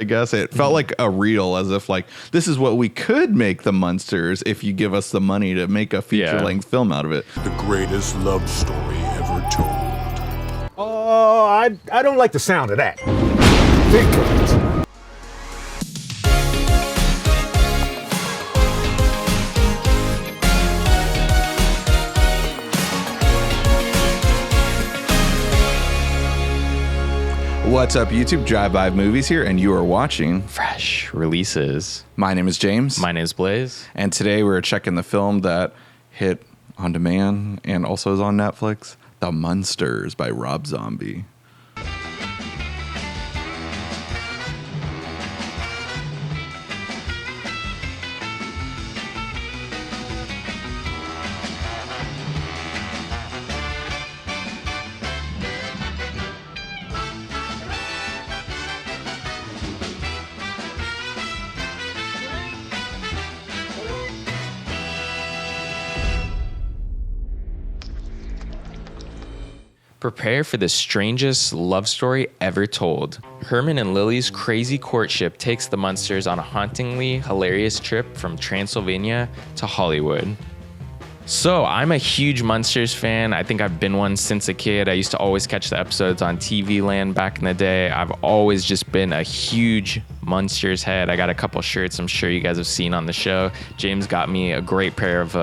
I guess it felt like a reel, as if like, this is what we could make The Munsters if you give us the money to make a feature-length film out of it. The greatest love story ever told. Oh, I don't like the sound of that. Think of it. What's up, YouTube? Drive-By Movies here, and you are watching Fresh Releases. My name is James. My name is Blaise. And today we're checking the film that hit on demand and also is on Netflix, The Munsters by Rob Zombie. Prepare for the strangest love story ever told. Herman and Lily's crazy courtship takes the Munsters on a hauntingly hilarious trip from Transylvania to Hollywood. So, I'm a huge Munsters fan. I think I've been one since a kid. I used to always catch the episodes on TV Land back in the day. I've always just been a huge Munsters head. I got a couple shirts I'm sure you guys have seen on the show. James got me a great pair of,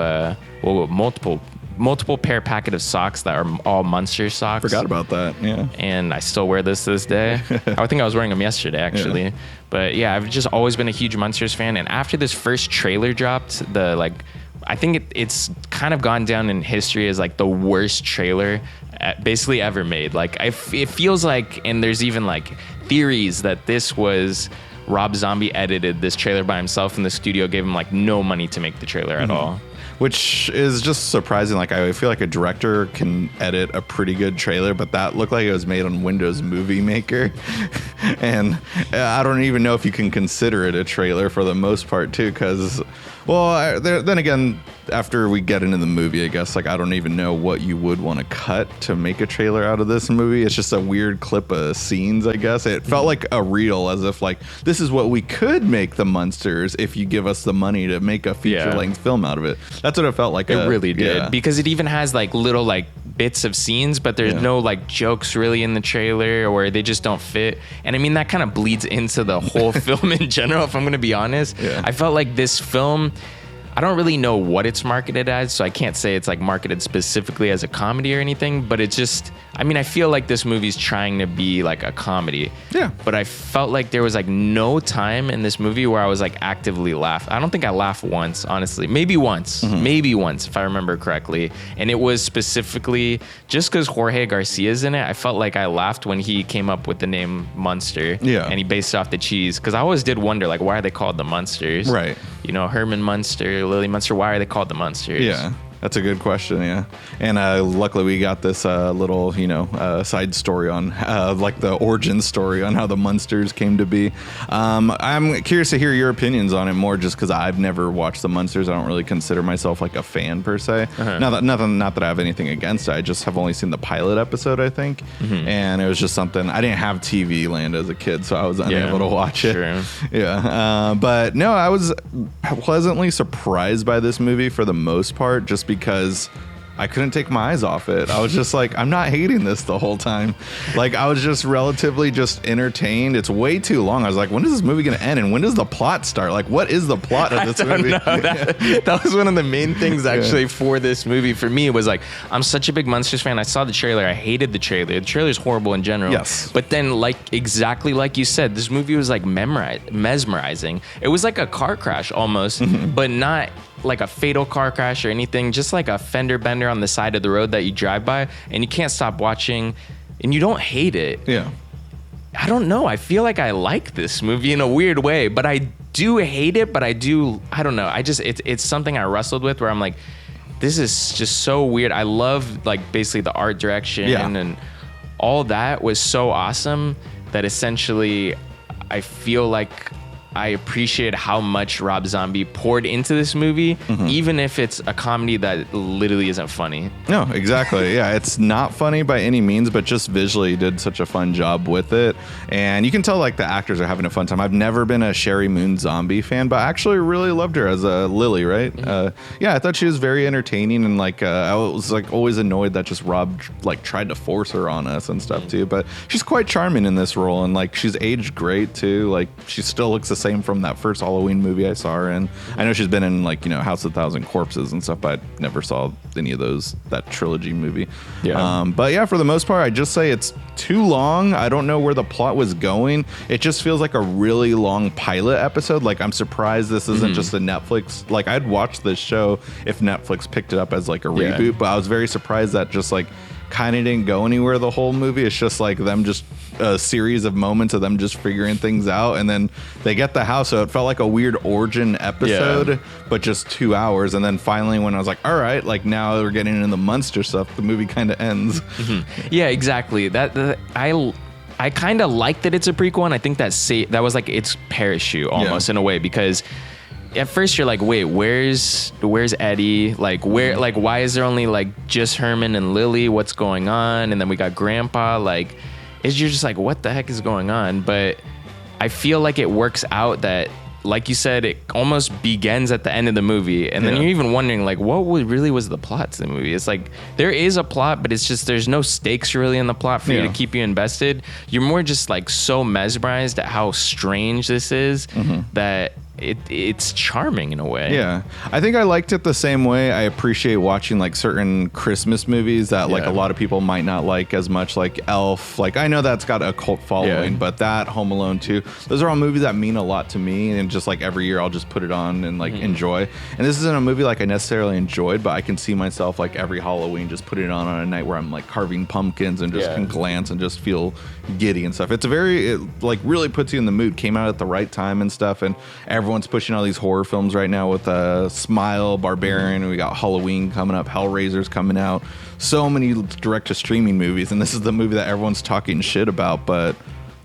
multiple pair packet of socks that are all Munsters socks. Forgot about that, yeah. And I still wear this to this day. I think I was wearing them yesterday, actually. Yeah. But yeah, I've just always been a huge Munsters fan. And after this first trailer dropped, I think it's kind of gone down in history as like the worst trailer basically ever made. Like it feels like, and there's even like theories that this was Rob Zombie edited this trailer by himself and the studio gave him like no money to make the trailer at all. Which is just surprising. Like, I feel like a director can edit a pretty good trailer, but that looked like it was made on Windows Movie Maker. And I don't even know if you can consider it a trailer for the most part, too, because, well, then again, after we get into the movie, I guess, like, I don't even know what you would want to cut to make a trailer out of this movie. It's just a weird clip of scenes, I guess. It felt like a reel, as if, like, this is what we could make The Munsters if you give us the money to make a feature-length film out of it. That's what it felt like. It really did. Yeah. Because it even has, like, little, like, bits of scenes, but there's no, like, jokes really in the trailer, or they just don't fit. And, I mean, that kind of bleeds into the whole film in general, if I'm going to be honest. Yeah. I felt like this film, I don't really know what it's marketed as, so I can't say it's like marketed specifically as a comedy or anything, but it's just, I mean, I feel like this movie's trying to be like a comedy. Yeah. But I felt like there was like no time in this movie where I was like actively laughing. I don't think I laughed once, honestly. Maybe once, if I remember correctly. And it was specifically just because Jorge Garcia's in it. I felt like I laughed when he came up with the name Munster. Yeah. And he based it off the cheese. Because I always did wonder, like, why are they called the Munsters? Right. You know, Herman Munster, Lily Munster, why are they called the Munsters? Yeah, that's a good question, yeah. And luckily we got this little, side story on, like the origin story on how the Munsters came to be. I'm curious to hear your opinions on it more just because I've never watched the Munsters. I don't really consider myself like a fan per se. Not that I have anything against it. I just have only seen the pilot episode, I think. And it was just something, I didn't have TV Land as a kid, so I was unable to watch it. Sure. Yeah. But no, I was pleasantly surprised by this movie for the most part, just because I couldn't take my eyes off it. I was just like, I'm not hating this the whole time. Like, I was just relatively just entertained. It's way too long. I was like, when is this movie going to end? And when does the plot start? Like, what is the plot of this movie? That was one of the main things, actually, for this movie. For me, it was like, I'm such a big Munsters fan. I saw the trailer. I hated the trailer. The trailer's horrible in general. Yes. But then, like, exactly like you said, this movie was, like, mesmerizing. It was like a car crash almost, but not like a fatal car crash or anything, just like a fender bender on the side of the road that you drive by and you can't stop watching and you don't hate it. Yeah. I don't know. I feel like I like this movie in a weird way, but I do hate it, but I don't know. It's something I wrestled with where I'm like, this is just so weird. I love like basically the art direction and all that was so awesome that essentially I feel like I appreciate how much Rob Zombie poured into this movie, even if it's a comedy that literally isn't funny. No, exactly. Yeah, it's not funny by any means, but just visually he did such a fun job with it. And you can tell like the actors are having a fun time. I've never been a Sherry Moon Zombie fan, but I actually really loved her as a Lily, right? Yeah, I thought she was very entertaining, and like I was like always annoyed that just Rob like tried to force her on us and stuff too. But she's quite charming in this role, and like she's aged great too. Like she still looks the same from that first Halloween movie I saw her in. I know she's been in like, you know, House of a Thousand Corpses and stuff, but I never saw any of that trilogy movie. Yeah. But yeah, for the most part, I just say it's too long. I don't know where the plot was going. It just feels like a really long pilot episode. Like I'm surprised this isn't just a Netflix. Like I'd watch this show if Netflix picked it up as like a reboot, but I was very surprised that just like kind of didn't go anywhere the whole movie. It's just like them just a series of moments of them just figuring things out, and then they get the house. So it felt like a weird origin episode, but just 2 hours. And then finally when I was like, all right, like now we're getting into the monster stuff, the movie kind of ends. Yeah, exactly. I kind of like that it's a prequel, and I think that was like its parachute almost in a way, because at first you're like, wait, where's Eddie? Like why is there only like just Herman and Lily? What's going on? And then we got Grandpa. Like, you're just like, what the heck is going on? But I feel like it works out that, like you said, it almost begins at the end of the movie, and then you're even wondering like, what really was the plot to the movie? It's like there is a plot, but it's just there's no stakes really in the plot for you to keep you invested. You're more just like so mesmerized at how strange this is that it's charming in a way. Yeah, I think I liked it the same way. I appreciate watching like certain Christmas movies that like a lot of people might not like as much, like Elf. Like I know that's got a cult following, but that, Home Alone 2, those are all movies that mean a lot to me, and just like every year I'll just put it on and like enjoy. And this isn't a movie like I necessarily enjoyed, but I can see myself like every Halloween just putting it on a night where I'm like carving pumpkins and just can glance and just feel giddy and stuff. It like really puts you in the mood. Came out at the right time and stuff, and everyone's pushing all these horror films right now with Smile, Barbarian, and we got Halloween coming up, Hellraiser's coming out. So many direct to streaming movies, and this is the movie that everyone's talking shit about, but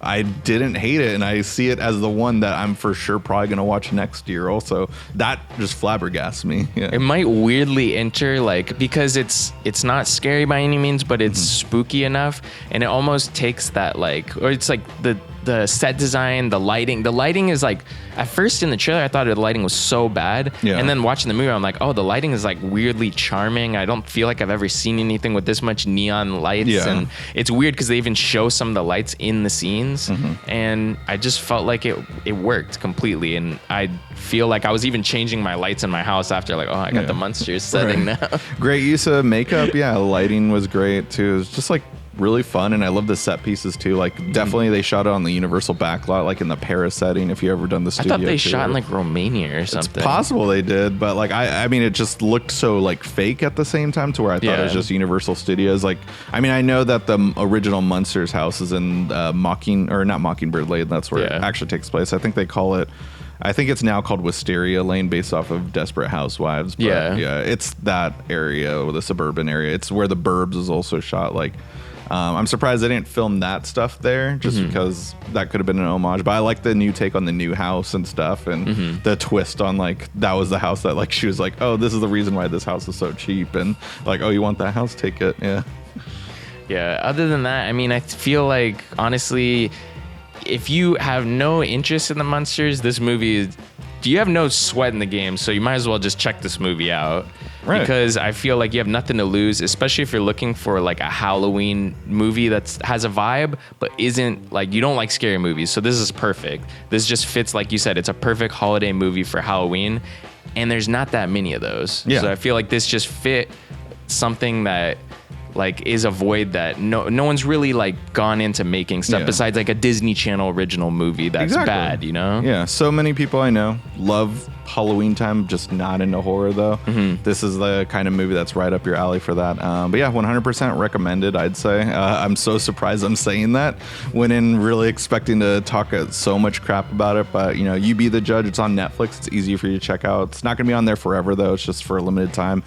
I didn't hate it, and I see it as the one that I'm for sure probably gonna watch next year also. That just flabbergasts me. It might weirdly enter, like, because it's not scary by any means, but it's spooky enough, and it almost takes that, like, or it's like the set design, the lighting is like, at first in the trailer I thought the lighting was so bad, and then watching the movie I'm like, oh, the lighting is like weirdly charming. I don't feel like I've ever seen anything with this much neon lights, and it's weird because they even show some of the lights in the scenes, and I just felt like it worked completely, and I feel like I was even changing my lights in my house after, like, oh, I got the Munsters setting now. Great use of makeup. Lighting was great too. It was just like really fun, and I love the set pieces too. Like definitely they shot it on the Universal backlot, like in the Paris setting. If you ever done the studio, I thought they shot in like Romania or something. It's possible they did, but like I mean, it just looked so like fake at the same time to where I thought it was just Universal Studios. Like, I mean, I know that the original Munsters house is in not Mockingbird Lane. That's where it actually takes place. I think they call it. I think it's now called Wisteria Lane, based off of Desperate Housewives. But it's that area, or the suburban area. It's where The Burbs is also shot. Like, I'm surprised they didn't film that stuff there, just because that could have been an homage. But I like the new take on the new house and stuff, and the twist on like that was the house that like she was like, oh, this is the reason why this house is so cheap, and like, oh, you want that house? Take it. Yeah. Other than that, I mean, I feel like honestly, if you have no interest in the Munsters, this movie you have no sweat in the game, so you might as well just check this movie out. Right. Because I feel like you have nothing to lose, especially if you're looking for like a Halloween movie that has a vibe, but isn't like, you don't like scary movies. So this is perfect. This just fits, like you said, it's a perfect holiday movie for Halloween, and there's not that many of those. Yeah. So I feel like this just fit something that like is a void that no one's really like gone into making stuff besides like a Disney Channel original movie that's bad, you know? Yeah, so many people I know love Halloween time, just not into horror though. This is the kind of movie that's right up your alley for that. But yeah, 100% recommended, I'd say. I'm so surprised I'm saying that. Went in really expecting to talk so much crap about it, but you know, you be the judge. It's on Netflix. It's easy for you to check out. It's not going to be on there forever though. It's just for a limited time.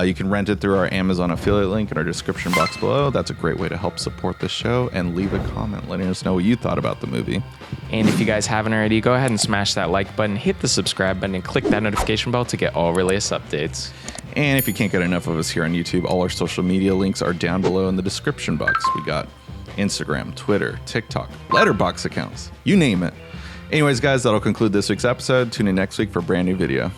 You can rent it through our Amazon affiliate link in our description description box below. That's a great way to help support the show, and leave a comment letting us know what you thought about the movie. And if you guys haven't already, go ahead and smash that like button, hit the subscribe button, and click that notification bell to get all latest updates. And if you can't get enough of us here on YouTube, all our social media links are down below in the description box. We got Instagram, Twitter, TikTok, Letterboxd accounts, you name it. Anyways, guys, that'll conclude this week's episode. Tune in next week for a brand new video.